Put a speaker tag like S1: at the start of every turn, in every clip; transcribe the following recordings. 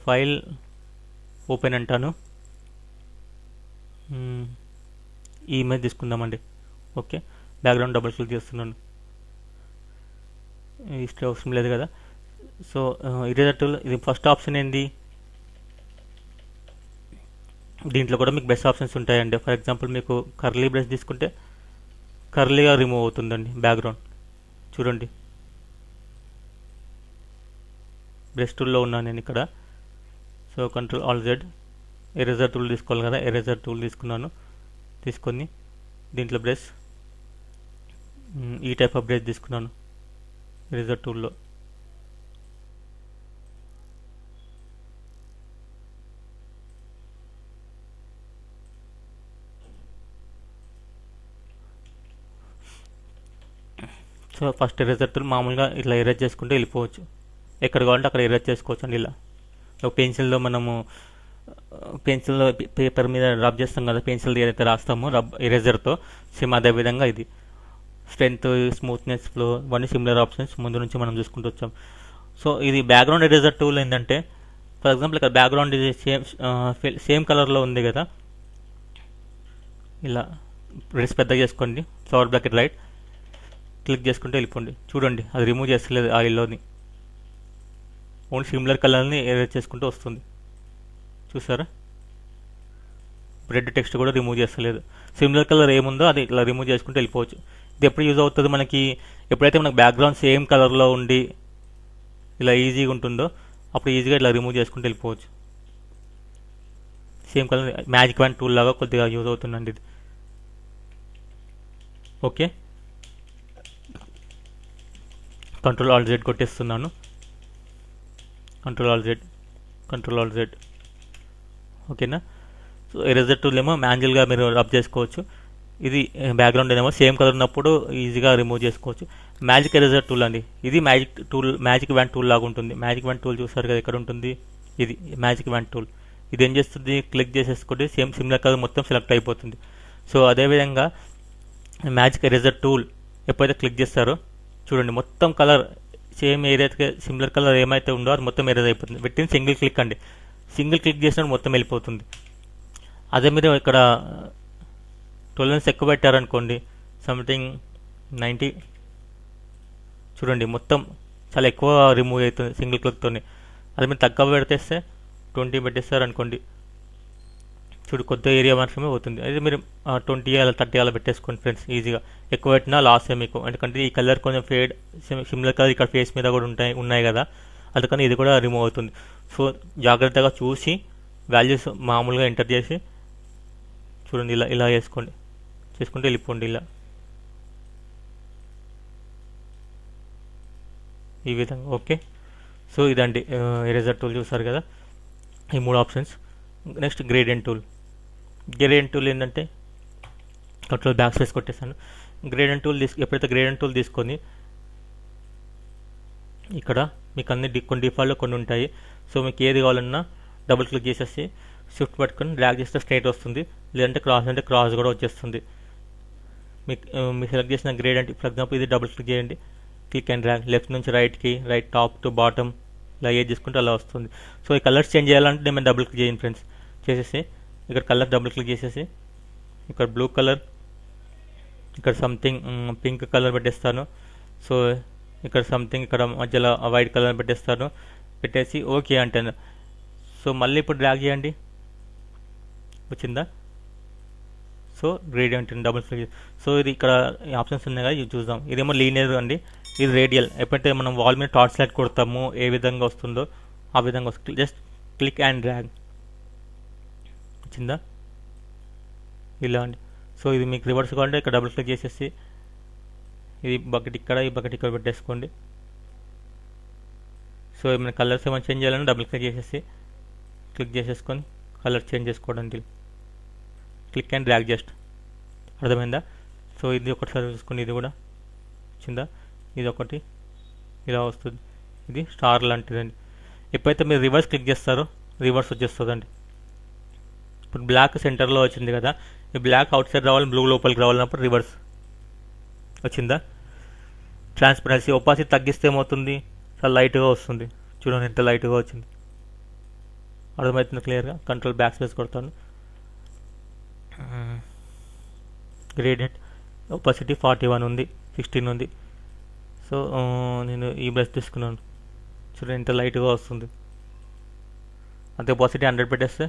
S1: File open అంటాను. ఈ image తీసుకుందామండి. ఓకే, బ్యాక్గ్రౌండ్ డబుల్ క్లిక్ చేస్తున్నాను. హిస్టరీ అవసరం లేదు కదా. సో ఇరేజర్ టూల్ ఇది ఫస్ట్ ఆప్షన్ ఏంది, దీంట్లో కూడా మీకు బెస్ట్ ఆప్షన్స్ ఉంటాయండి. ఫర్ ఎగ్జాంపుల్ మీకు కర్లీ బ్రష్ తీసుకుంటే కర్లీగా రిమూవ్ అవుతుందండి బ్యాక్గ్రౌండ్. చూడండి, బ్రష్ టూల్లో ఉన్నాను నేను ఇక్కడ. So control alt Z, eraser tool తీసుకోవాలి కదా, ఎరేజర్ టూల్ తీసుకున్నాను. తీసుకొని దీంట్లో బ్రష్, ఈ టైప్ ఆఫ్ బ్రష్ తీసుకున్నాను ఎరేజర్ టూల్లో. సో ఫస్ట్ ఎరేజర్ టూల్ మామూలుగా ఇట్లా ఎరేజ్ చేసుకుంటే వెళ్ళిపోవచ్చు, ఎక్కడ కావాలంటే అక్కడ ఎరేజ్ చేసుకోవచ్చు అండి. ఇలా పెన్సిల్లో మనము పెన్సిల్లో పేపర్ మీద రబ్ చేస్తాం కదా, పెన్సిల్ ఏదైతే రాస్తామో రబ్ ఎరేజర్తో, సేమ్ అదే విధంగా ఇది స్ట్రెంత్, స్మూత్నెస్, ఫ్లో ఇవన్నీ సిమిలర్ ఆప్షన్స్ ముందు నుంచి మనం చూసుకుంటూ వచ్చాం. సో ఇది బ్యాక్గ్రౌండ్ ఎరేజర్ టూల్ ఏంటంటే, ఫర్ ఎగ్జాంపుల్ ఇక్కడ బ్యాక్గ్రౌండ్ ఇది సేమ్ కలర్లో ఉంది కదా, ఇలా బ్రష్ పెద్దగా చేసుకోండి, ఫ్లవర్ బ్రాకెట్ రైట్ క్లిక్ చేసుకుంటే వెళ్ళిపోండి. చూడండి, అది రిమూవ్ చేస్తలేదు ఆయిల్లోని, ఓన్లీ సిమిలర్ కలర్ని ఎరేజ్ చేసుకుంటూ వస్తుంది. చూసారా, రెడ్ టెక్స్ట్ కూడా రిమూవ్ చేస్తలేదు. సిమిలర్ కలర్ ఏముందో అది ఇట్లా రిమూవ్ చేసుకుంటూ వెళ్ళిపోవచ్చు. ఇది ఎప్పుడు యూజ్ అవుతుంది మనకి, ఎప్పుడైతే మనకు బ్యాక్గ్రౌండ్ సేమ్ కలర్లో ఉండి ఇలా ఈజీగా ఉంటుందో అప్పుడు ఈజీగా ఇట్లా రిమూవ్ చేసుకుంటూ వెళ్ళిపోవచ్చు. Same colour magic wand tool లాగా కొద్దిగా యూజ్ అవుతుందండి ఇది. ఓకే, కంట్రోల్ ఆల్ జెడ్ కొట్టేస్తున్నాను. Control alt Z, control alt Z. ఓకేనా. సో ఎరేజర్ టూల్ ఏమో మాన్యువల్గా మీరు రబ్ చేసుకోవచ్చు, ఇది బ్యాక్గ్రౌండ్ ఏమో సేమ్ కలర్ ఉన్నప్పుడు ఈజీగా రిమూవ్ చేసుకోవచ్చు. మ్యాజిక్ ఎరేజర్ టూల్ అండి, ఇది మ్యాజిక్ వ్యాండ్ టూల్ లాగా ఉంటుంది. మ్యాజిక్ వ్యాండ్ టూల్ చూసారు కదా ఎక్కడ ఉంటుంది, ఇది మ్యాజిక్ వ్యాండ్ టూల్. ఇది ఏం చేస్తుంది, క్లిక్ చేసేసుకుంటే సేమ్ సిమిలర్ కలర్ మొత్తం సెలెక్ట్ అయిపోతుంది. సో అదేవిధంగా మ్యాజిక్ ఎరేజర్ టూల్ ఎప్పుడైతే క్లిక్ చేస్తారో చూడండి, మొత్తం కలర్ సేమ్ ఏదైతే సిమిలర్ కలర్ ఏమైతే ఉందో అది మొత్తం ఎరేజ్ అయిపోతుంది. విత్ ఇన్ సింగిల్ క్లిక్ అండి, సింగిల్ క్లిక్ చేసినప్పుడు మొత్తం వెళ్ళిపోతుంది. అదే మీరు ఇక్కడ 12 ఎక్కువ పెట్టారనుకోండి, సంథింగ్ 90, చూడండి మొత్తం చాలా ఎక్కువ రిమూవ్ అవుతుంది సింగిల్ క్లిక్తోనే. అది మీరు తక్కువ పెడితేస్తే 20 పెట్టేస్తారు అనుకోండి, చూడు కొత్త ఏరియా మాత్రమే పోతుంది. అయితే మీరు 20 అలా 30 అలా పెట్టేసుకోండి ఫ్రెండ్స్, ఈజీగా. ఎక్కువ పెట్టినా లాసే మీకు, ఎందుకంటే ఈ కలర్ కొంచెం ఫేడ్, సిమిలర్ కలర్ ఇక్కడ ఫేస్ మీద కూడా ఉన్నాయి కదా, అందుకని ఇది కూడా రిమూవ్ అవుతుంది. సో జాగ్రత్తగా చూసి వాల్యూస్ మామూలుగా ఎంటర్ చేసి చూడండి, ఇలా ఇలా చేసుకుంటే వెళ్ళిపోండి ఇలా ఈ విధంగా. ఓకే, సో ఇదండి ఎరేజర్ టూల్ చూసారు కదా, ఈ 3 options. Next gradient tool. Gradient tool ఏంటంటే కంట్రోల్ బ్యాక్ స్పేస్ కొట్టేసాను. గ్రేడియంట్ టూల్ ఎప్పుడైతే గ్రేడియంట్ టూల్ తీసుకొని ఇక్కడ మీకు అన్ని కొన్ని డిఫాల్ట్లో కొన్ని ఉంటాయి. సో మీకు ఏది కావాలన్నా డబుల్ క్లిక్ చేసేసి షిఫ్ట్ పట్టుకొని డ్రాగ్ చేస్తే స్ట్రైట్ వస్తుంది, లేదంటే క్రాస్ అంటే క్రాస్ కూడా వచ్చేస్తుంది. మీరు సెలెక్ట్ చేసిన గ్రేడియంట్, ఫర్ ఎగ్జాంపుల్ ఇది డబుల్ క్లిక్ చేయండి, క్లిక్ అండ్ డ్రాగ్ లెఫ్ట్ నుంచి రైట్కి, రైట్ టాప్ టు బాటమ్ ఇలా ఏది చేసుకుంటే అలా వస్తుంది. సో ఈ కలర్స్ చేంజ్ చేయాలంటే నేను డబుల్ క్లిక్ చేయండి ఫ్రెండ్స్, చేసేసి ఇక్కడ కలర్ డబుల్ క్లిక్ చేసేసి ఇక్కడ బ్లూ కలర్, ఇక్కడ సంథింగ్ పింక్ కలర్ పెట్టేస్తాను. సో ఇక్కడ సంథింగ్ ఇక్కడ మధ్యలో వైట్ కలర్ పెట్టేస్తాను, పెట్టేసి ఓకే అంటాను. సో మళ్ళీ ఇప్పుడు డ్రాగ్ చేయండి, వచ్చిందా. So gradient double click. So ఇది ఇక్కడ ఆప్షన్స్ ఉన్నాయి కదా, ఇది చూద్దాం. ఇదేమో లీనియర్ అండి, ఇది రేడియల్. ఎప్పుడైతే మనం వాల్ మీద టార్చ్ లైట్ కొడతామో ఏ విధంగా వస్తుందో ఆ విధంగా వస్తుంది. జస్ట్ క్లిక్ అండ్ డ్రాగ్, వచ్చిందా ఇలా అండి. సో ఇది మీకు రివర్స్ కావాలంటే ఇక్కడ డబుల్ క్లిక్ చేసేసి ఇది బకెట్ ఇక్కడ, ఈ బకెట్ ఇక్కడ పెట్టేసుకోండి. సో ఏమైనా కలర్స్ ఏమైనా చేంజ్ చేయాలని డబుల్ క్లిక్ చేసేసి క్లిక్ చేసేసుకొని కలర్ చేంజ్ చేసుకోవడానికి క్లిక్ అండ్ డ్రాగ్, జస్ట్ అర్థమైందా. సో ఇది ఒకటిసారి చూసుకుని ఇది కూడా వచ్చిందా, ఇది ఒకటి ఇలా వస్తుంది. ఇది స్టార్ లాంటిదండి. ఎప్పుడైతే మీరు రివర్స్ క్లిక్ చేస్తారో రివర్స్ వచ్చేస్తుందండి. ఇప్పుడు బ్లాక్ సెంటర్లో వచ్చింది కదా, ఈ బ్లాక్ అవుట్ సైడ్ రావాలి, బ్లూ లోపలికి రావాలన్నప్పుడు రివర్స్ వచ్చిందా. ట్రాన్స్పరెన్సీ ఒపాసిటీ తగ్గిస్తే ఏమవుతుంది, చాలా లైట్గా వస్తుంది. చూడండి ఎంత లైట్గా వచ్చింది. అర్థమవుతుంది క్లియర్గా. కంట్రోల్ బ్యాక్ స్పేస్ కొడతాను. గ్రేడియంట్ ఒపాసిటీ 41 ఉంది, 16 ఉంది. సో నేను ఈ బ్రష్ తీసుకున్నాను, చూడండి ఇంత లైట్గా వస్తుంది. అంతే ఒపాసిటీ 100 పెట్టేస్తే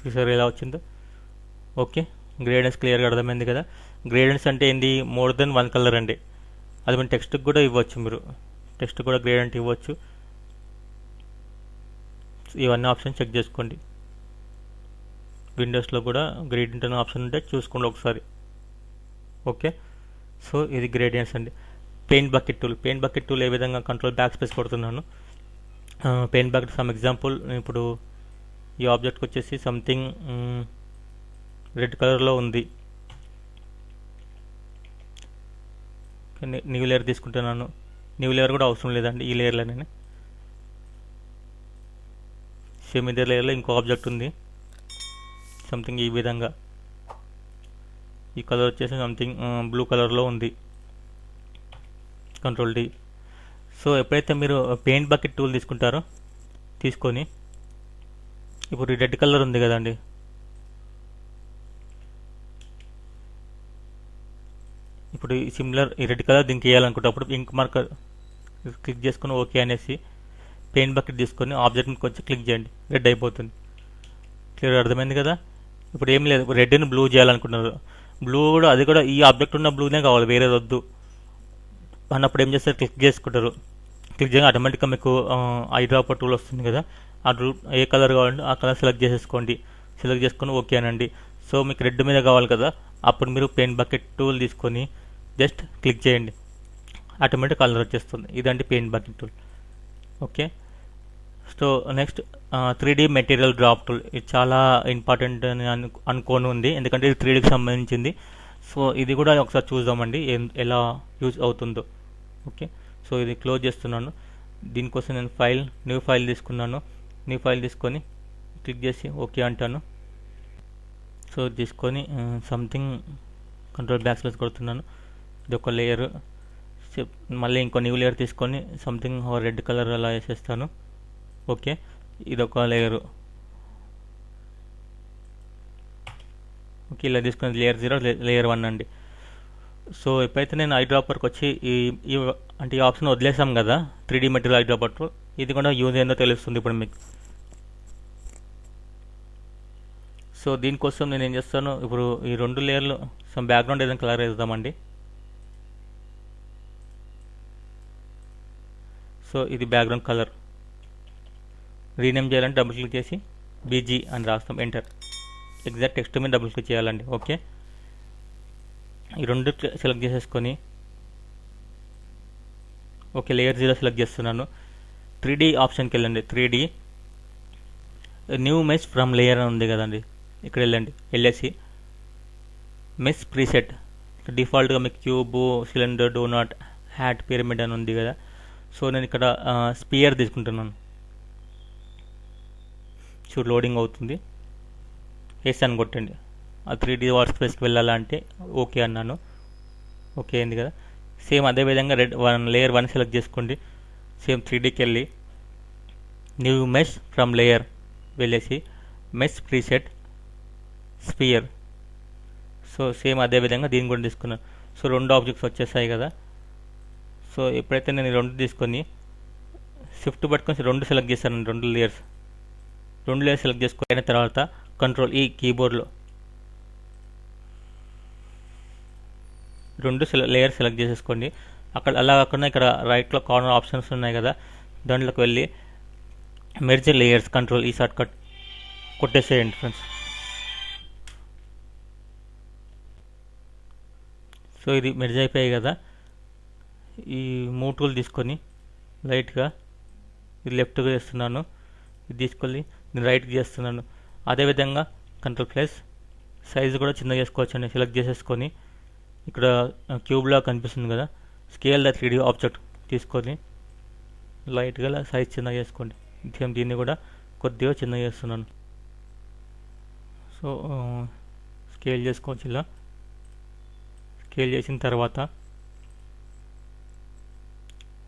S1: చూసారు ఎలా వచ్చిందో. ఓకే, గ్రేడియన్స్ క్లియర్గా అర్థమైంది కదా. గ్రేడియన్స్ అంటే ఏంటి, మోర్ దెన్ 1 కలర్ అండి. అది మన టెక్స్ట్కి కూడా ఇవ్వచ్చు, మీరు టెక్స్ట్ కూడా గ్రేడియంట్ ఇవ్వచ్చు. ఇవన్నీ ఆప్షన్ చెక్ చేసుకోండి. విండోస్లో కూడా గ్రేడియంట్ అనే ఆప్షన్ ఉంటే చూసుకోండి ఒకసారి. ఓకే, సో ఇది గ్రేడియంట్స్ అండి. Paint bucket tool. Paint bucket tool ఏ విధంగా, కంట్రోల్ బ్యాక్ స్పేస్ కొడుతున్నాను. పెయింట్ బకెట్ సమ్ ఎగ్జాంపుల్, ఇప్పుడు ఈ ఆబ్జెక్ట్కి వచ్చేసి సంథింగ్ రెడ్ కలర్లో ఉంది. న్యూ లేయర్ తీసుకుంటున్నాను. న్యూ లేయర్ కూడా అవసరం లేదండి, ఈ లేయర్లోనే. సేమ్ ఇదే లేయర్లో ఇంకో ఆబ్జెక్ట్ ఉంది సంథింగ్ ఈ విధంగా. ఈ కలర్ వచ్చేసి సంథింగ్ బ్లూ కలర్లో ఉంది. Control D. సో ఎప్పుడైతే మీరు పెయింట్ బకెట్ టూల్ తీసుకొని ఇప్పుడు రెడ్ కలర్ ఉంది కదండి, ఇప్పుడు ఈ సిమిలర్ ఈ రెడ్ కలర్ దీనికి వేయాలనుకుంటప్పుడు ఇంక్ మార్కర్ క్లిక్ చేసుకుని ఓకే అనేసి పెయింట్ బకెట్ తీసుకొని ఆబ్జెక్ట్ని కొంచెం క్లిక్ చేయండి, రెడ్ అయిపోతుంది. క్లియర్ అర్థమైంది కదా. ఇప్పుడు ఏం లేదు, రెడ్ని బ్లూ చేయాలనుకుంటున్నారు. బ్లూ కూడా అది కూడా ఈ ఆబ్జెక్ట్ ఉన్న బ్లూనే కావాలి, వేరేది వద్దు అన్నప్పుడు ఏం చేస్తారు, క్లిక్ చేసుకుంటారు. క్లిక్ చేయగా ఆటోమేటిక్గా మీకు ఐ డ్రాపర్ టూల్ వస్తుంది కదా, ఆ ఏ కలర్ కావాలంటే ఆ కలర్ సెలెక్ట్ చేసేసుకోండి. సెలెక్ట్ చేసుకొని ఓకే అనండి. సో మీకు రెడ్ మీద కావాలి కదా, అప్పుడు మీరు పెయింట్ బకెట్ టూల్ తీసుకొని జస్ట్ క్లిక్ చేయండి, ఆటోమేటిక్ కలర్ వచ్చేస్తుంది. ఇదండి paint bucket tool. Okay, so next 3D material drop tool. ఇది చాలా ఇంపార్టెంట్ అని అనుకోని ఉంది, ఎందుకంటే ఇది 3Dకి సంబంధించింది. సో ఇది కూడా ఒకసారి చూద్దామండి ఎలా యూజ్ అవుతుందో. ఓకే, సో ఇది క్లోజ్ చేస్తున్నాను. దీనికోసం నేను న్యూ ఫైల్ తీసుకున్నాను. న్యూ ఫైల్ తీసుకొని క్లిక్ చేసి ఓకే అంటాను. సో తీసుకొని సంథింగ్ కంట్రోల్ బ్యాక్ స్పేస్ కొడుతున్నాను. ఇది ఒక లేయర్. మళ్ళీ ఇంకో న్యూ లేయర్ తీసుకొని సంథింగ్ రెడ్ కలర్ అలా వేసేస్తాను. ఓకే, ఇదొక లేయరు. ఓకే, ఇలా తీసుకుని లేయర్ 0 లేయర్ 1 అండి. సో ఎప్పుడైతే నేను ఐ డ్రాపర్కి వచ్చి అంటే ఈ ఆప్షన్ వదిలేసాం కదా, 3D మెటీరియల్ ఐ డ్రాపర్, ఇది కూడా యూజ్ ఏందో తెలుస్తుంది ఇప్పుడు మీకు. సో దీనికోసం నేను ఏం చేస్తాను, ఇప్పుడు ఈ 2 లేయర్లు సమ్ బ్యాక్గ్రౌండ్ ఏదైనా కలర్ వేద్దామండి. సో ఇది బ్యాక్గ్రౌండ్ కలర్. రీనేమ్ చేయాలంటే డబుల్ క్లిక్ చేసి బీజీ అని రాస్తాం, ఎంటర్. ఎగ్జాక్ట్ టెక్స్ట్ మీద డబుల్ క్లిక్ చేయాలండి. ఓకే, ఈ 2 సెలెక్ట్ చేసేసుకొని ఓకే లేయర్ 0 సెలెక్ట్ చేస్తున్నాను. 3D ఆప్షన్కి వెళ్ళండి. 3D new mesh from layer అని ఉంది కదండి, ఇక్కడ వెళ్ళేసి మెష్ ప్రీసెట్. డిఫాల్ట్గా మీకు cube, cylinder, Dunant, hat, pyramid అని ఉంది కదా. సో నేను ఇక్కడ స్పియర్ తీసుకుంటున్నాను. చూడు లోడింగ్ అవుతుంది. ఎస్ అని కొట్టండి. ఆ 3D వర్క్ స్పేస్కి వెళ్ళాలంటే ఓకే అన్నాను. ఓకే అయింది కదా. సేమ్ అదేవిధంగా లేయర్ 1 సెలెక్ట్ చేసుకోండి. సేమ్ 3Dకి వెళ్ళి న్యూ మెష్ ఫ్రమ్ లేయర్ వెళ్ళేసి mesh preset sphere. So same అదేవిధంగా దీన్ని కూడా తీసుకున్నాను. సో 2 ఆబ్జెక్ట్స్ వచ్చేసాయి కదా. సో ఎప్పుడైతే నేను 2 తీసుకొని షిఫ్ట్ పట్టుకొని 2 సెలెక్ట్ చేశాను, 2 లేయర్స్ సెలెక్ట్ చేసుకున్న తర్వాత కంట్రోల్ ఈ కీబోర్డ్లో 2 లేయర్ సెలెక్ట్ చేసేసుకోండి. అక్కడ అలా కాకుండా ఇక్కడ రైట్లో కార్నర్ ఆప్షన్స్ ఉన్నాయి కదా, దాంట్లోకి వెళ్ళి మెర్జ్ లేయర్స్ కంట్రోల్ ఈ షార్ట్ కట్ కొట్టేసేయండి ఫ్రెండ్స్. సో ఇది మెర్జ్ అయిపోయాయి కదా. ఈ మూవ్ టూల్ తీసుకొని లైట్గా ఇది లెఫ్ట్గా చేస్తున్నాను, ఇది తీసుకొని నేను రైట్కి చేస్తున్నాను. అదేవిధంగా కంట్రోల్ ప్లస్ సైజు కూడా చిన్నగా చేసుకోవచ్చు అండి. సెలెక్ట్ చేసేసుకొని ఇక్కడ క్యూబ్లా కనిపిస్తుంది కదా, స్కేల్ ద 3D ఆబ్జెక్ట్ తీసుకొని లైట్గా సైజ్ చిన్నగా చేసుకోండి. దీన్ని కూడా కొద్దిగా చిన్నగా చేస్తున్నాను. సో స్కేల్ చేసుకోవచ్చు. ఇలా స్కేల్ చేసిన తర్వాత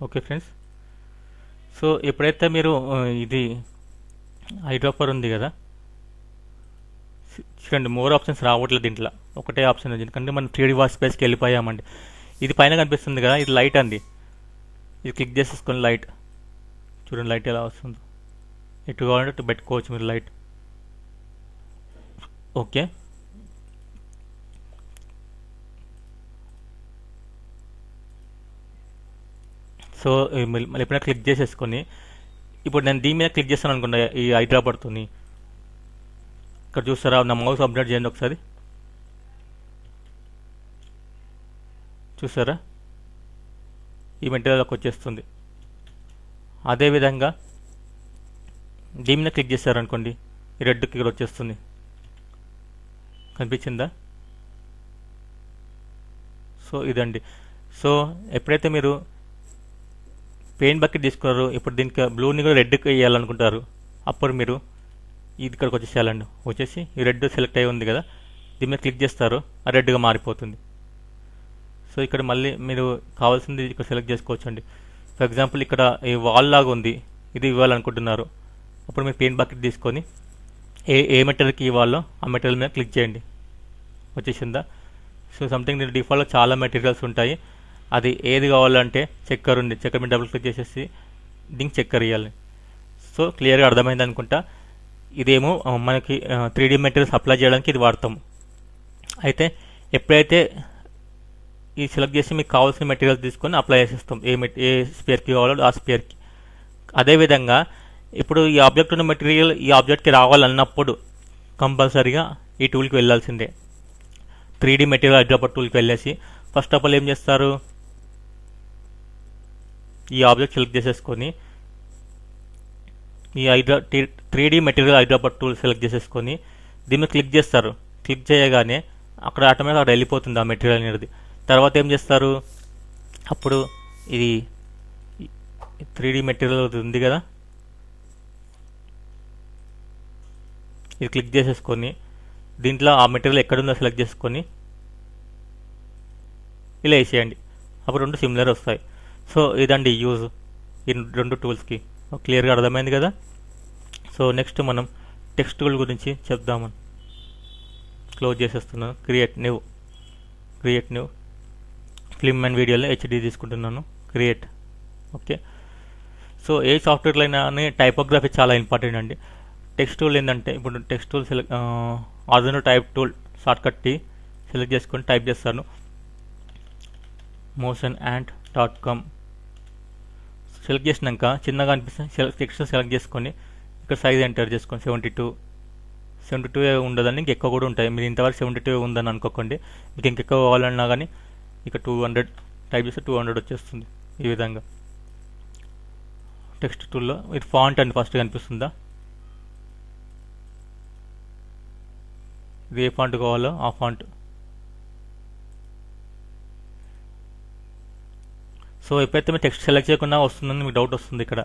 S1: ఓకే ఫ్రెండ్స్, సో ఎప్పుడైతే మీరు ఇది ఐడ్రాపర్ ఉంది కదా, చూడండి మోర్ ఆప్షన్స్ రావట్లేదు దీంట్లో, ఒకటే ఆప్షన్ ఉంది. ఎందుకంటే మనం 3D వర్క్ స్పేస్కి వెళ్ళిపోయామండి. ఇది పైన కనిపిస్తుంది కదా, ఇది లైట్ అండి. ఇది క్లిక్ చేసేసుకొని లైట్ చూడండి, లైట్ ఎలా వస్తుందో. ఎటు కావాలంటే అటు పెట్టుకోవచ్చు మీరు లైట్. ఓకే, సో మళ్ళీ ఎప్పుడైనా క్లిక్ చేసేసుకొని, ఇప్పుడు నేను దీని మీద క్లిక్ చేస్తాను అనుకున్నా ఈ ఐడ్రాపర్తోని. ఇక్కడ చూస్తారా, నా మౌస్ అప్డేట్ చేయండి ఒకసారి. చూసారా, ఈ మెటీరియల్కి వచ్చేస్తుంది. అదేవిధంగా దీని మీద క్లిక్ చేశారనుకోండి, ఈ రెడ్ ఇక్కడ వచ్చేస్తుంది. కనిపించిందా? సో ఇదండి. సో ఎప్పుడైతే మీరు పెయింట్ బకెట్ తీసుకున్నారు, ఇప్పుడు దీనికి బ్లూని కూడా రెడ్కి వేయాలనుకుంటారు, అప్పుడు మీరు ఇది ఇక్కడికి వచ్చేసేయాలండి. వచ్చేసి ఈ రెడ్ సెలెక్ట్ అయి ఉంది కదా, దీని మీద క్లిక్ చేస్తారు, ఆ రెడ్గా మారిపోతుంది. సో ఇక్కడ మళ్ళీ మీరు కావాల్సింది ఇక్కడ సెలెక్ట్ చేసుకోవచ్చు అండి. ఫర్ ఎగ్జాంపుల్ ఇక్కడ ఈ వాల్ లాగా ఉంది, ఇది ఇవ్వాలనుకుంటున్నారు, అప్పుడు మీరు పెయింట్ బకెట్ తీసుకొని ఏ మెటీరియల్కి ఇవ్వాలో ఆ మెటీరియల్ మీద క్లిక్ చేయండి. వచ్చేసిందా? సో సంథింగ్ దీని డిఫాల్ట్గా చాలా మెటీరియల్స్ ఉంటాయి. అది ఏది కావాలంటే చక్కెర ఉంది, చక్కెర మీద డబుల్ క్లిక్ చేసేసి దీనికి చక్కెర ఇవ్వాలి. సో క్లియర్గా అర్థమైంది అనుకుంటా. ఇదేమో మనకి 3D మెటీరియల్స్ అప్లై చేయడానికి ఇది వాడతాము. అయితే ఎప్పుడైతే ఈ సెలెక్ట్ చేసి మీకు కావాల్సిన మెటీరియల్స్ తీసుకొని అప్లై చేసేస్తాం, ఏ స్పియర్కి కావాలో ఆ స్పియర్కి. అదేవిధంగా ఇప్పుడు ఈ ఆబ్జెక్ట్ ఉన్న మెటీరియల్ ఈ ఆబ్జెక్ట్కి రావాలన్నప్పుడు కంపల్సరీగా ఈ టూల్కి వెళ్ళాల్సిందే. 3D మెటీరియల్ ఐడ్రాపర్ టూల్కి వెళ్ళేసి ఫస్ట్ ఆఫ్ ఆల్ ఏం చేస్తారు, ఈ ఆబ్జెక్ట్ సెలెక్ట్ చేసేసుకొని ఈ 3D మెటీరియల్ ఐడ్రాపర్ టూల్ సెలెక్ట్ చేసేసుకొని దీన్ని క్లిక్ చేస్తారు. క్లిక్ చేయగానే అక్కడ ఆటోమేటిక్ అక్కడ వెళ్ళిపోతుంది ఆ మెటీరియల్ అనేది. తర్వాత ఏం చేస్తారు, అప్పుడు ఇది 3D మెటీరియల్ ఉంది కదా, ఇది క్లిక్ చేసేసుకొని దీంట్లో ఆ మెటీరియల్ ఎక్కడుందో సెలెక్ట్ చేసుకొని ఇలా వేసేయండి. అప్పుడు రెండు సిమిలర్ వస్తాయి. సో ఇదండి యూజ్ ఈ రెండు టూల్స్కి. క్లియర్గా అర్థమైంది కదా. సో నెక్స్ట్ మనం టెక్స్ట్ టూల్ గురించి చెప్దామని క్లోజ్ చేసేస్తున్నాను. క్రియేట్ న్యూ ఫిల్మ్ అండ్ వీడియోలో హెచ్డి తీసుకుంటున్నాను. క్రియేట్. ఓకే, సో ఏ సాఫ్ట్వేర్లో అయినా టైపోగ్రఫీ చాలా ఇంపార్టెంట్ అండి. టెక్స్ట్ టూల్ ఏంటంటే, ఇప్పుడు టెక్స్ట్ టూల్ ఆర్డినో type tool shortcut T select చేసుకొని టైప్ చేస్తాను motionant.com. సెలెక్ట్ చేసినాక చిన్నగా అనిపిస్తే టెక్స్ట్ సెలెక్ట్ చేసుకొని ఇక్కడ సైజ్ ఎంటర్ చేసుకొని 72 ఉండదని ఇంకెక్కువ కూడా ఉంటాయి. మీరు ఇంతవరకు 72 ఉందని అనుకోకండి. మీకు ఇంకెక్కువ కావాలన్నా కానీ ఇక 200 టైప్ చేస్తే 200 వచ్చేస్తుంది. ఈ విధంగా టెక్స్ట్ టూల్లో ఇది ఫాంట్ అండి, ఫస్ట్ కనిపిస్తుందా, ఇది ఏ ఫాంట్ కావాలో ఆ ఫాంట్. సో ఎప్పుడైతే మీరు టెక్స్ట్ సెలెక్ట్ చేయకుండా వస్తుందని మీకు డౌట్ వస్తుంది. ఇక్కడ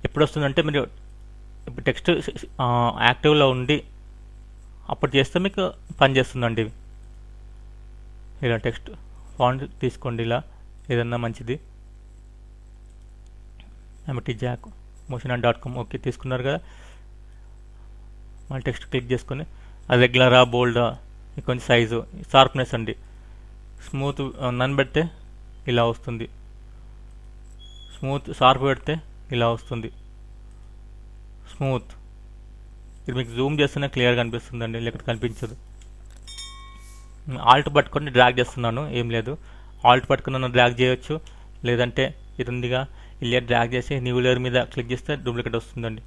S1: ఎప్పుడు వస్తుందంటే మీరు ఇప్పుడు టెక్స్ట్ యాక్టివ్లో ఉండి అప్పుడు చేస్తే మీకు పని చేస్తుందండి ఇవి. ఇలా టెక్స్ట్ ఫాంట్ తీసుకోండి, ఇలా ఏదన్నా మంచిది. MT Jack motionant.com. ఓకే, తీసుకున్నారు కదా. మళ్ళీ టెక్స్ట్ క్లిక్ చేసుకొని అది రెగ్యులరా బోల్డా, కొంచెం సైజు, షార్ప్నెస్ అండి, స్మూత్ నన్ను పెడితే ఇలా వస్తుంది, స్మూత్ షార్ప్ పెడితే ఇలా వస్తుంది, స్మూత్. ఇది మీకు జూమ్ చేస్తేనే క్లియర్గా కనిపిస్తుందండి, లేకపోతే కనిపించదు. ఆల్ట్ పట్టుకొని డ్రాగ్ చేస్తున్నాను, ఏం లేదు. ఆల్ట్ పట్టుకుని డ్రాగ్ చేయొచ్చు, లేదంటే ఇది ఉందిగా ఈ లేయర్ డ్రాగ్ చేసి న్యూ లేయర్ మీద క్లిక్ చేస్తే డూప్లికేట్ వస్తుందండి.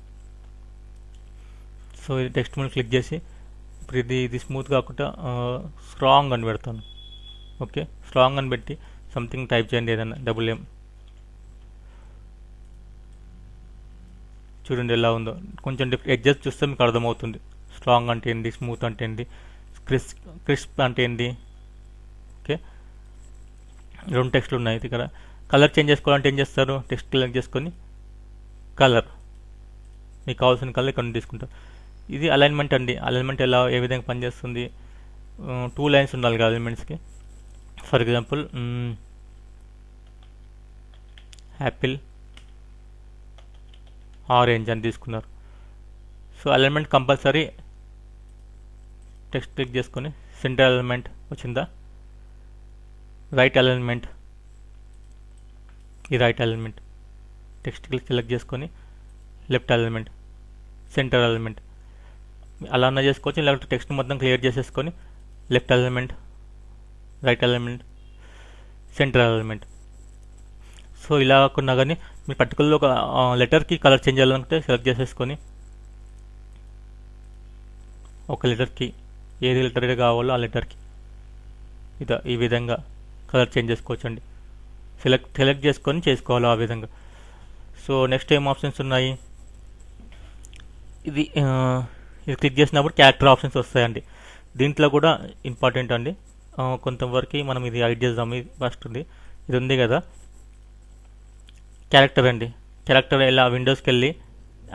S1: సో ఇది టెక్స్ట్ మీద క్లిక్ చేసి ఇప్పుడు ఇది స్మూత్ కాకుండా స్ట్రాంగ్ అని పెడతాను. ఓకే, స్ట్రాంగ్ అని పెట్టి సంథింగ్ టైప్ చేయండి, ఏదైనా M. చూడండి ఎలా ఉందో. కొంచెం ఎడ్జస్ట్ చూస్తే మీకు అర్థమవుతుంది స్ట్రాంగ్ అంటే ఏంటి, స్మూత్ అంటే ఏంటి, క్రిస్ప్ అంటే ఏంటి. ఓకే, రెండు టెక్స్ట్లు ఉన్నాయి ఇక్కడ. కలర్ చేంజ్ చేసుకోవాలంటే ఏం చేస్తారు, టెక్స్ట్ సెలెక్ట్ చేసుకొని కలర్, మీకు కావాల్సిన కలర్ ఇక్కడ తీసుకుంటారు. ఇది అలైన్మెంట్ అండి. అలైన్మెంట్ ఏ విధంగా పనిచేస్తుంది, 2 లైన్స్ ఉండాలి కదా అలైన్మెంట్స్కి. ఫర్ ఎగ్జాంపుల్ యాపిల్ ఆరెంజ్ అని తీసుకున్నారు. So alignment compulsory text click చేసుకొని సెంటర్ అలైన్మెంట్ వచ్చిందా, రైట్ అలైన్మెంట్, ఈ right alignment text click select చేసుకొని లెఫ్ట్ అలైన్మెంట్, సెంటర్ అలైన్మెంట్ అలా అన్నా చేసుకోవచ్చు. లేకపోతే టెక్స్ట్ మొత్తం క్లియర్ చేసేసుకొని left alignment, right alignment, centre alignment. So ఇలా కాకుండా కానీ మీరు పర్టికులర్ ఒక లెటర్కి కలర్ చేంజ్ చేయాలనుకుంటే సెలెక్ట్ చేసేసుకొని ఒక లెటర్కి ఏది లెటర్ కావాలో ఆ లెటర్కి ఈ విధంగా కలర్ చేంజ్ చేసుకోవచ్చండి. సెలెక్ట్ చేసుకొని చేసుకోవాలి ఆ విధంగా. సో నెక్స్ట్ ఏం ఆప్షన్స్ ఉన్నాయి, ఇది క్లిక్ చేసినప్పుడు క్యారెక్టర్ ఆప్షన్స్ వస్తాయండి. దీంట్లో కూడా ఇంపార్టెంట్ అండి, కొంతవరకు మనం ఇది హైడ్ చేద్దాం. ఇది ఫస్ట్ ఇది ఉంది కదా క్యారెక్టర్ అండి. క్యారెక్టర్ ఇలా విండోస్కి వెళ్ళి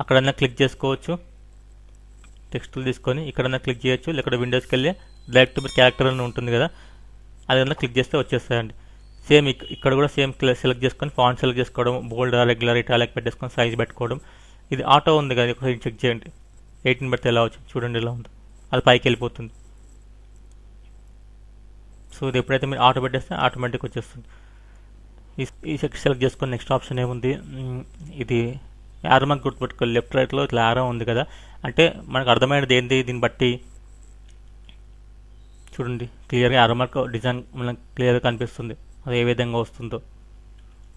S1: అక్కడన్నా క్లిక్ చేసుకోవచ్చు, టెక్స్టులు తీసుకొని ఇక్కడన్నా క్లిక్ చేయొచ్చు. లేకపోతే విండోస్కి వెళ్ళి డైరెక్ట్ క్యారెక్టర్ అని ఉంటుంది కదా, అదన్నా క్లిక్ చేస్తే వచ్చేస్తాయండి. సేమ్ ఇక్కడ కూడా సేమ్ సెలెక్ట్ చేసుకొని ఫాంట్ సెలెక్ట్ చేసుకోవడం, బోల్డ్ రెగ్యులర్ ఇటాలిక్ పెట్టేసుకొని సైజ్ పెట్టుకోవడం. ఇది ఆటో ఉంది కదా, ఒకసారి చెక్ చేయండి. 18 పెడితే ఎలా వచ్చింది చూడండి, ఎలా ఉందో అది పైకి వెళ్ళిపోతుంది. సో ఇది ఎప్పుడైతే మీరు ఆటో పెట్టేస్తే ఆటోమేటిక్ వచ్చేస్తుంది. ఈ సెక్షన్ సెలెక్ట్ చేసుకొని నెక్స్ట్ ఆప్షన్ ఏముంది, ఇది యారో మార్క్ గుర్తుపెట్టుకోవాలి. లెఫ్ట్ రైట్లో ఇట్లా యారో ఉంది కదా, అంటే మనకు అర్థమైనది ఏంటి, దీన్ని బట్టి చూడండి క్లియర్గా యారో మార్క్ డిజైన్ మనకు క్లియర్గా కనిపిస్తుంది, అది ఏ విధంగా వస్తుందో.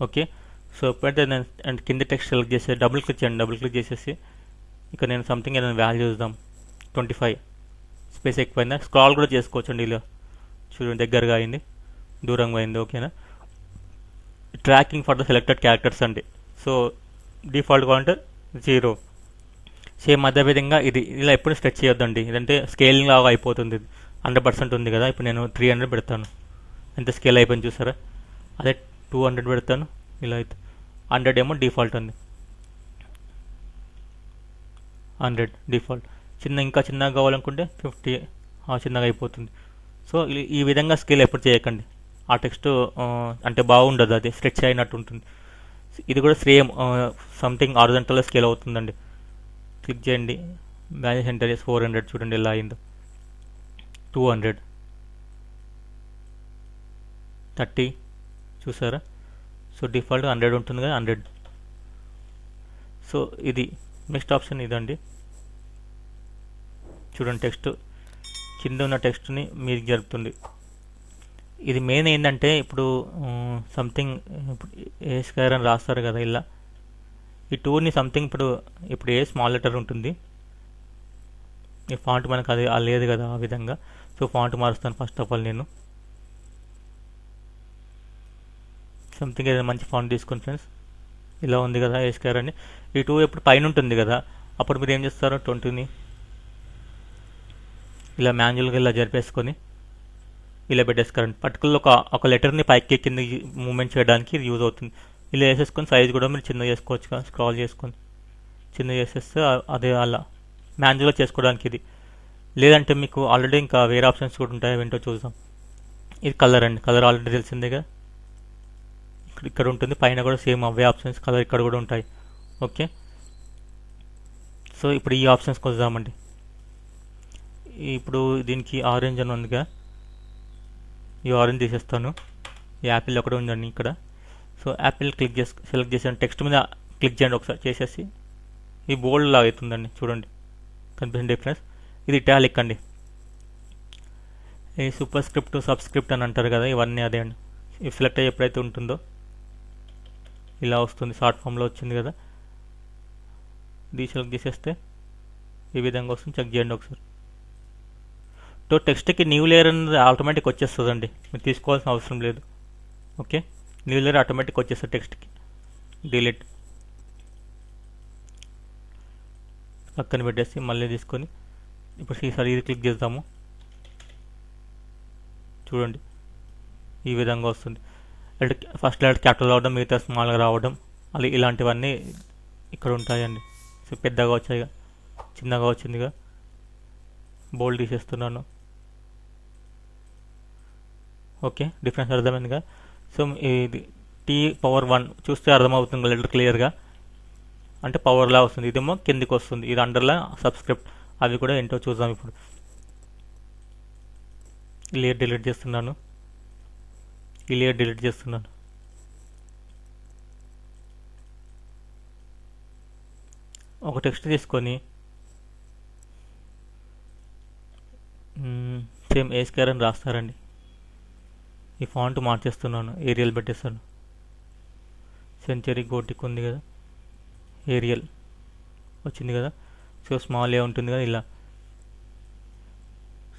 S1: ఓకే, సో ఎప్పుడైతే నేను కింద టెక్స్ట్ సెలెక్ట్ చేసి డబుల్ క్లిక్ చేయండి. డబుల్ క్లిక్ చేసేసి ఇక నేను సంథింగ్ ఏదైనా వాల్యూ చూద్దాం, 25 స్పేస్ ఎక్కువైందా. స్క్రాల్ కూడా చేసుకోవచ్చండి, ఇలా చూడండి దగ్గరగా అయింది, దూరంగా అయింది. ఓకేనా, tracking for the selected characters అండి. So default counter 0. సేమ్ అదేవిధంగా ఇది ఇలా ఎప్పుడు స్ట్రెచ్ చేయొద్దండి, ఇదంటే స్కేలింగ్ లాగా అయిపోతుంది. 100% ఉంది కదా, ఇప్పుడు నేను 300 పెడతాను, ఎంత స్కేల్ అయిపోయింది చూసారా. అదే 200 పెడతాను, ఇలా అయితే 100 ఏమో డిఫాల్ట్ ఉంది, 100 డిఫాల్ట్. ఇంకా చిన్నగా కావాలనుకుంటే 50 చిన్నగా అయిపోతుంది. సో ఈ విధంగా స్కేల్ ఎప్పుడు చేయకండి, ఆ టెక్స్ట్ అంటే బాగుండదు, అది స్ట్రెచ్ అయినట్టు ఉంటుంది. ఇది కూడా సేమ్ సంథింగ్ హారిజాంటల్ స్కేల్ అవుతుందండి. క్లిక్ చేయండి, వాల్యూ సెంటర్ చేసి 400 చూడండి ఎలా అయిందో. 200, 30 చూసారా. సో డిఫాల్ట్ 100 ఉంటుంది కదా, 100. సో ఇది నెక్స్ట్ ఆప్షన్ ఇదండి. చూడండి టెక్స్ట్ కింద ఉన్న టెక్స్ట్ని మీకు జరుపుతుంది. ఇది మెయిన్ ఏంటంటే ఇప్పుడు సంథింగ్ ఇప్పుడు ఏ స్క్వేర్ అని రాస్తారు కదా ఇలా, ఈ టూని సంథింగ్ ఇప్పుడు ఏ స్మాల్ లెటర్ ఉంటుంది, ఈ ఫాంట్ మనకు అది లేదు కదా ఆ విధంగా. సో ఫాంట్ మారుస్తాను ఫస్ట్ ఆఫ్ ఆల్, నేను సంథింగ్ ఏదైనా మంచి ఫాంట్ తీసుకుని ఫ్రెండ్స్, ఇలా ఉంది కదా ఏ స్క్వేర్ అని. ఈ 2 ఎప్పుడు పైన ఉంటుంది కదా, అప్పుడు మీరు ఏం చేస్తారు, 20ని ఇలా మాన్యువల్గా ఇలా జరిపేసుకొని ఇలా పెట్టేసుకోండి. పర్టికులర్ ఒక లెటర్ని పైకి కింద మూవ్మెంట్ చేయడానికి ఇది యూజ్ అవుతుంది. ఇలా వేసేసుకొని సైజ్ కూడా మీరు చిన్న చేసుకోవచ్చు కదా, స్క్రాల్ చేసుకొని చిన్న చేసేస్తే అదే అలా మాన్యువల్గా చేసుకోవడానికి ఇది. లేదంటే మీకు ఆల్రెడీ ఇంకా వేరే ఆప్షన్స్ కూడా ఉంటాయి, ఏంటో చూద్దాం. ఇది కలర్ అండి, కలర్ ఆల్రెడీ తెలిసిందే కదా, ఇక్కడ ఉంటుంది. పైన కూడా సేమ్ అవే ఆప్షన్స్ కలర్ ఇక్కడ కూడా ఉంటాయి. ఓకే, సో ఇప్పుడు ఈ ఆప్షన్స్కి వద్దామండి. ఇప్పుడు దీనికి ఆరెంజ్ అని ఉందిగా, ఈ ఆరెంజ్ తీసేస్తాను. ఈ యాపిల్ ఒకటి ఉందండి ఇక్కడ. సో యాపిల్ సెలెక్ట్ చేసాను, టెక్స్ట్ మీద క్లిక్ చేయండి ఒకసారి చేసేసి, ఈ బోల్డ్ లాగా అవుతుందండి చూడండి, కనిపిస్తుంది డిఫరెన్స్. ఇది ఇటాలిక్ అండి. ఈ సూపర్ స్క్రిప్ట్ సబ్స్క్రిప్ట్ అని అంటారు కదా, ఇవన్నీ అదే అండి. ఈ సెలెక్ట్ అయ్యి ఎప్పుడైతే ఉంటుందో ఇలా వస్తుంది, షార్ట్ ఫామ్లో వచ్చింది కదా, ఇది సెలెక్ట్ చేసేస్తే ఈ విధంగా వస్తుంది. చెక్ చేయండి ఒకసారి. సో టెక్స్ట్కి న్యూ లేయర్ అనేది ఆటోమేటిక్ వచ్చేస్తుందండి, మీరు తీసుకోవాల్సిన అవసరం లేదు. ఓకే, న్యూ లేయర్ ఆటోమేటిక్ వచ్చేస్తుంది టెక్స్ట్కి. డిలీట్ పక్కన పెట్టేసి మళ్ళీ తీసుకొని ఇప్పుడు ఈసారి ఇది క్లిక్ చేద్దాము. చూడండి ఈ విధంగా వస్తుంది. అంటే ఫస్ట్ లెటర్ క్యాపిటల్ రావడం, మిగతా స్మాల్గా రావడం, అలా ఇలాంటివన్నీ ఇక్కడ ఉంటాయండి. సో పెద్దగా వచ్చాయిగా, చిన్నగా వచ్చిందిగా, బోల్డ్ తీసేస్తున్నాను. ఓకే, డిఫరెన్స్ అర్థమైందిగా. సో ఇది T⁻1 చూస్తే అర్థమవుతుంది లెటర్ క్లియర్గా. అంటే పవర్లా వస్తుంది, ఇదేమో కిందికి వస్తుంది, ఇది అండర్లా సబ్స్క్రిప్ట్. అవి కూడా ఏంటో చూద్దాం ఇప్పుడు. ఈ లేయర్ డిలీట్ చేస్తున్నాను, ఈ లేయర్ డిలీట్ చేస్తున్నాను. ఒక టెక్స్ట్ తీసుకొని సేమ్ ఏ స్క్వేర్ అని రాస్తారండి. ఈ ఫాంట్ మార్చేస్తున్నాను, ఏరియల్ పెట్టేస్తాను. సెంచరీ గోటిక్ ఉంది కదా, ఏరియల్ వచ్చింది కదా. సో స్మాల్ ఏ ఉంటుంది కదా, ఇలా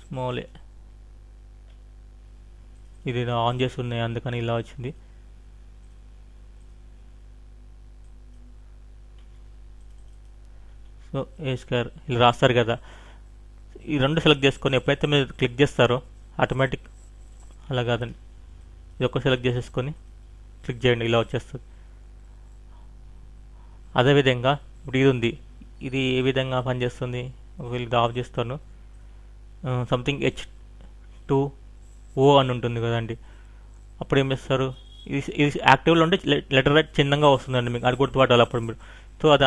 S1: స్మాల్ ఏ, ఇది ఆన్ చేసి ఉన్నాయి అందుకని ఇలా వచ్చింది. సో ఏ స్క్వేర్ ఇలా రాస్తారు కదా, ఈ రెండు సెలెక్ట్ చేసుకొని ఎప్పుడైతే మీరు క్లిక్ చేస్తారో ఆటోమేటిక్, అలా కాదండి, ఇది ఒక్క సెలెక్ట్ చేసేసుకొని క్లిక్ చేయండి, ఇలా వచ్చేస్తుంది. అదేవిధంగా ఇప్పుడు ఇది ఉంది, ఇది ఏ విధంగా పనిచేస్తుంది, ఒకవేళ ఇది ఆఫ్ చేస్తాను. సంథింగ్ H2O అని ఉంటుంది కదండి, అప్పుడు ఏం చేస్తారు, ఇది యాక్టివ్లో ఉంటే లెటర్ రైట్ చిన్నగా వస్తుందండి మీకు, అది గుర్తుపట్టాలి అప్పుడు మీరు. సో అది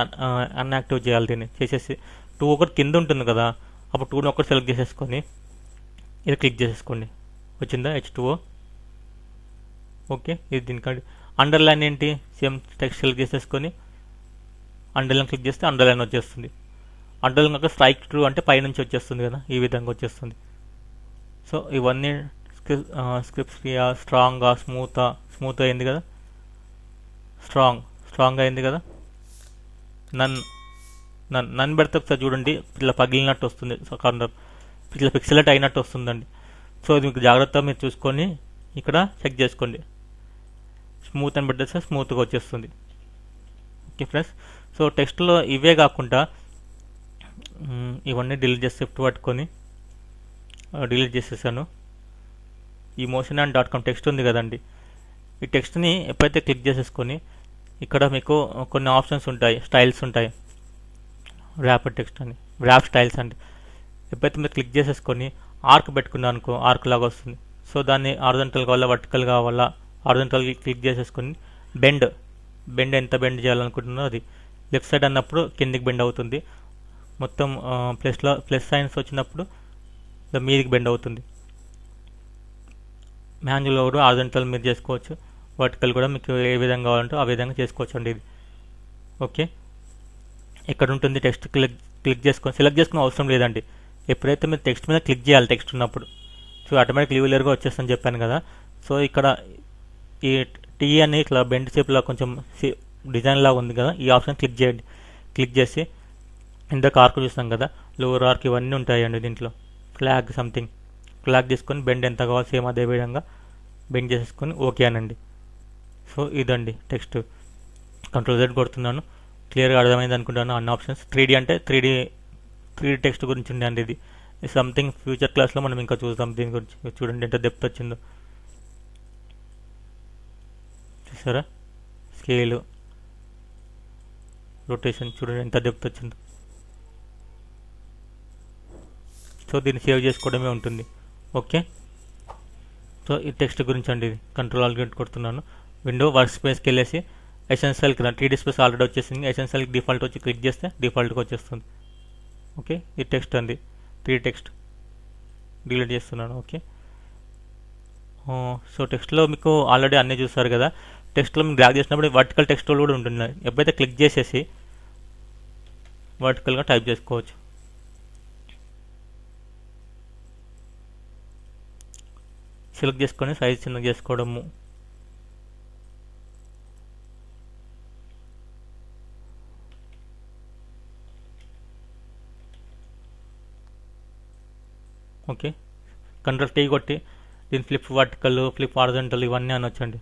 S1: అన్యాక్టివ్ చేయాలి, దీన్ని చేసేసి 2 ఒకటి కింద ఉంటుంది కదా, అప్పుడు 2ని ఒకటి సెలెక్ట్ చేసేసుకొని ఇది క్లిక్ చేసేసుకోండి, వచ్చిందా H2O. ఓకే, ఇది దీనికండి. అండర్లైన్ ఏంటి, సేమ్ టెక్స్ట్ సెలెక్ట్ చేసేసుకొని అండర్లైన్ క్లిక్ చేస్తే అండర్లైన్ వచ్చేస్తుంది. అండర్లైన్ కాక స్ట్రైక్ ట్రూ అంటే పైనుంచి వచ్చేస్తుంది కదా, ఈ విధంగా వచ్చేస్తుంది. సో ఇవన్నీ స్క్రిప్ట్స్ స్ట్రాంగ్గా స్మూత్ అయింది కదా, స్ట్రాంగ్ అయింది కదా. నన్ను పెడితే ఒకసారి చూడండి, ఇట్లా పగిలినట్టు వస్తుంది, కార్నర్ ఇట్లా పిక్సెలేట్ అయినట్టు వస్తుందండి. సో ఇది మీకు జాగ్రత్తగా మీరు చూసుకొని ఇక్కడ చెక్ చేసుకోండి. స్మూత్ అని పెట్టేస్తే స్మూత్గా వచ్చేస్తుంది. ఓకే ఫ్రెండ్స్, సో టెక్స్ట్లో ఇవే కాకుండా ఇవన్నీ డిలీట్ చేసి షిఫ్ట్ పట్టుకొని డిలీట్ చేసేసాను. ఈ emotion.com టెక్స్ట్ ఉంది కదండి, ఈ టెక్స్ట్ని ఎప్పుడైతే క్లిక్ చేసేసుకొని ఇక్కడ మీకు కొన్ని ఆప్షన్స్ ఉంటాయి, స్టైల్స్ ఉంటాయి, ర్యాప్ టెక్స్ట్ అని, ర్యాప్ స్టైల్స్ అండి. ఎప్పుడైతే మీరు క్లిక్ చేసేసుకొని ఆర్క్ పెట్టుకున్నాను అనుకో, ఆర్క్ లాగా వస్తుంది. సో దాన్ని హారిజాంటల్ కావాలా వర్టికల్ కావాలా, హారిజాంటల్ క్లిక్ చేసేసుకొని బెండ్ ఎంత బెండ్ చేయాలనుకుంటున్నారో అది లెఫ్ట్ సైడ్ అన్నప్పుడు కిందికి బెండ్ అవుతుంది, మొత్తం ప్లస్ సైన్స్ వచ్చినప్పుడు మీదికి బెండ్ అవుతుంది. మాన్యువల్ కూడా హారిజాంటల్ మీరు చేసుకోవచ్చు, వర్టికల్ కూడా మీకు ఏ విధంగా కావాలంటే ఆ విధంగా చేసుకోవచ్చు అండి ఇది. ఓకే, ఇక్కడ ఉంటుంది టెక్స్ట్ క్లిక్ చేసుకొని సెలెక్ట్ చేసుకునే అవసరం లేదండి. ఎప్పుడైతే మీరు టెక్స్ట్ మీద క్లిక్ చేయాలి, టెక్స్ట్ ఉన్నప్పుడు సో ఆటోమేటిక్ లీవ్లర్గా వచ్చేస్తుందని చెప్పాను కదా. సో ఇక్కడ ఈ టీ అని ఇట్లా బెండ్ షేప్లో కొంచెం డిజైన్ లాగా ఉంది కదా, ఈ ఆప్షన్ క్లిక్ చేయండి. క్లిక్ చేసి ఇందాక ఆర్క్ చూస్తాం కదా, లోవర్ ఆర్క్ ఇవన్నీ ఉంటాయండి దీంట్లో. ఫ్లాగ్ తీసుకొని బెండ్ ఎంత కావాలి సేమ్ అదే విధంగా బెండ్ చేసేసుకొని ఓకే అనండి. సో ఇదండి టెక్స్ట్. Ctrl+Z కొడుతున్నాను, క్లియర్గా అర్థమైంది అనుకుంటాను. అన్ని ఆప్షన్స్ 3D అంటే 3D టెక్స్ట్ గురించి ఉండే అండి. ఇది సంథింగ్ ఫ్యూచర్ క్లాస్లో మనం ఇంకా చూద్దాం దీని గురించి. చూడండి ఎంత డెప్త్ వచ్చిందో, చూసారా, స్కేలు, రొటేషన్ చూడండి ఎంత డెప్త్ వచ్చిందో. సో దీన్ని సేవ్ చేసుకోవడమే ఉంటుంది. ఓకే, సో ఈ టెక్స్ట్ గురించి అండి ఇది. Ctrl+Alt కొడుతున్నాను, విండో వర్క్ స్పేస్కి వెళ్ళేసి ఎసెన్షియల్కి 3D స్పేస్ ఆల్రెడీ వచ్చేసింది, ఎసెన్షియల్కి డిఫాల్ట్ వచ్చి క్లిక్ చేస్తే డిఫాల్ట్గా వచ్చేస్తుంది. ఓకే, ఈ టెక్స్ట్ అండి, 3D టెక్స్ట్ డిలీట్ చేస్తున్నాను. ఓకే, సో టెక్స్ట్లో మీకు ఆల్రెడీ అన్నీ చూస్తారు కదా. టెక్స్ట్లో మీకు డ్రాగ్ చేసినప్పుడు వర్టికల్ టెక్స్ట్ కూడా ఉంటుంది, ఎప్పుడైతే క్లిక్ చేసేసి వర్టికల్గా టైప్ చేసుకోవచ్చు. సెలెక్ట్ చేసుకొని సైజ్ చిన్నగా చేసుకోవడము. ఓకే, Ctrl+T కొట్టి దీని ఫ్లిప్ వర్టికల్, ఫ్లిప్ హారిజాంటల్ ఇవన్నీ అనొచ్చండి.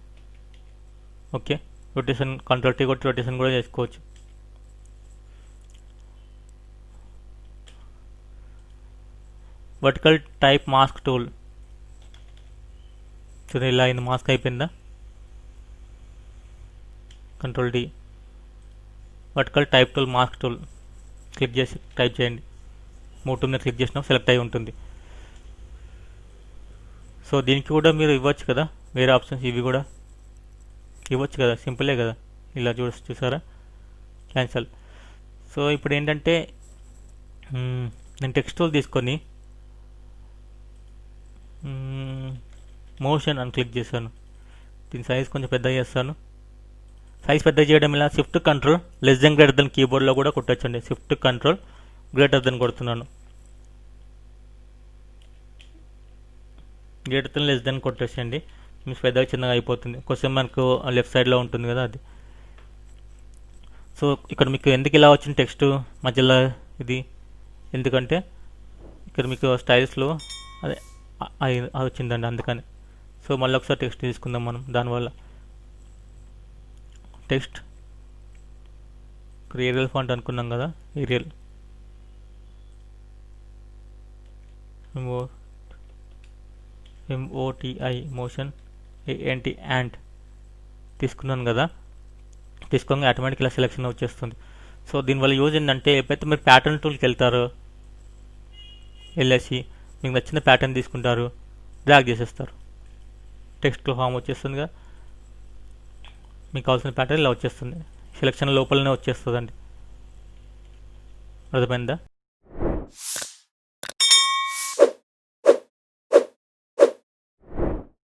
S1: ఓకే, రొటేషన్ Ctrl+T కొట్టి రొటేషన్ కూడా చేసుకోవచ్చు. వర్టికల్ టైప్ మాస్క్ టూల్ చూడండి, ఇలా అయింది, మాస్క్ అయిపోయిందా. Ctrl+D, vertical type tool, mask tool click చేసి టైప్ చేయండి. మూడు మీద క్లిక్ చేసినా సెలెక్ట్ అయి ఉంటుంది. సో దీనికి కూడా మీరు ఇవ్వచ్చు కదా వేరే ఆప్షన్స్, ఇవి కూడా ఇవ్వచ్చు కదా, సింపులే కదా. ఇలా చూసారా, క్యాన్సల్. సో ఇప్పుడు ఏంటంటే నేను టెక్స్ట్ టూల్ తీసుకొని మోషన్ అని క్లిక్ చేశాను. దీని సైజ్ కొంచెం పెద్ద చేస్తాను. సైజ్ పెద్ద చేయడం ఇలా shift control less than greater than కీబోర్డ్లో కూడా కొట్టొచ్చండి. షిఫ్ట్ కంట్రోల్ గ్రేటర్ దెన్ కొడుతున్నాను. గ్రేటర్ దెన్ లెస్ దెన్ కొట్టేసేయండి. మీకు పెద్దగా చిన్నగా అయిపోతుంది. కొంచెం మనకు లెఫ్ట్ సైడ్లో ఉంటుంది కదా అది. సో ఇక్కడ మీకు ఎందుకు ఇలా వచ్చింది టెక్స్ట్ మధ్యలో ఇది, ఎందుకంటే ఇక్కడ మీకు స్టైల్స్లో అదే అది వచ్చిందండి అందుకని. సో మళ్ళీ ఒకసారి టెక్స్ట్ తీసుకుందాం మనం. దానివల్ల టెక్స్ట్ ఏరియల్ ఫాంట్ అనుకున్నాం కదా, Arial MOTI motion ANT ant తీసుకున్నాను కదా. తీసుకోగా ఆటోమేటిక్ ఇలా సెలెక్షన్ వచ్చేస్తుంది. సో దీనివల్ల యూజ్ ఏంటంటే ఎప్పుడైతే మీరు ప్యాటర్న్ టూల్కి వెళ్తారో వెళ్ళేసి మీకు నచ్చిన ప్యాటర్న్ తీసుకుంటారు, డ్రాగ్ చేసేస్తారు, టెక్స్ట్ ఫామ్ వచ్చేస్తుందిగా. మీకు కావాల్సిన ప్యాటర్న్ ఇలా వచ్చేస్తుంది. సెలెక్షన్ లోపలనే వచ్చేస్తుందండి. అర్థమైందా?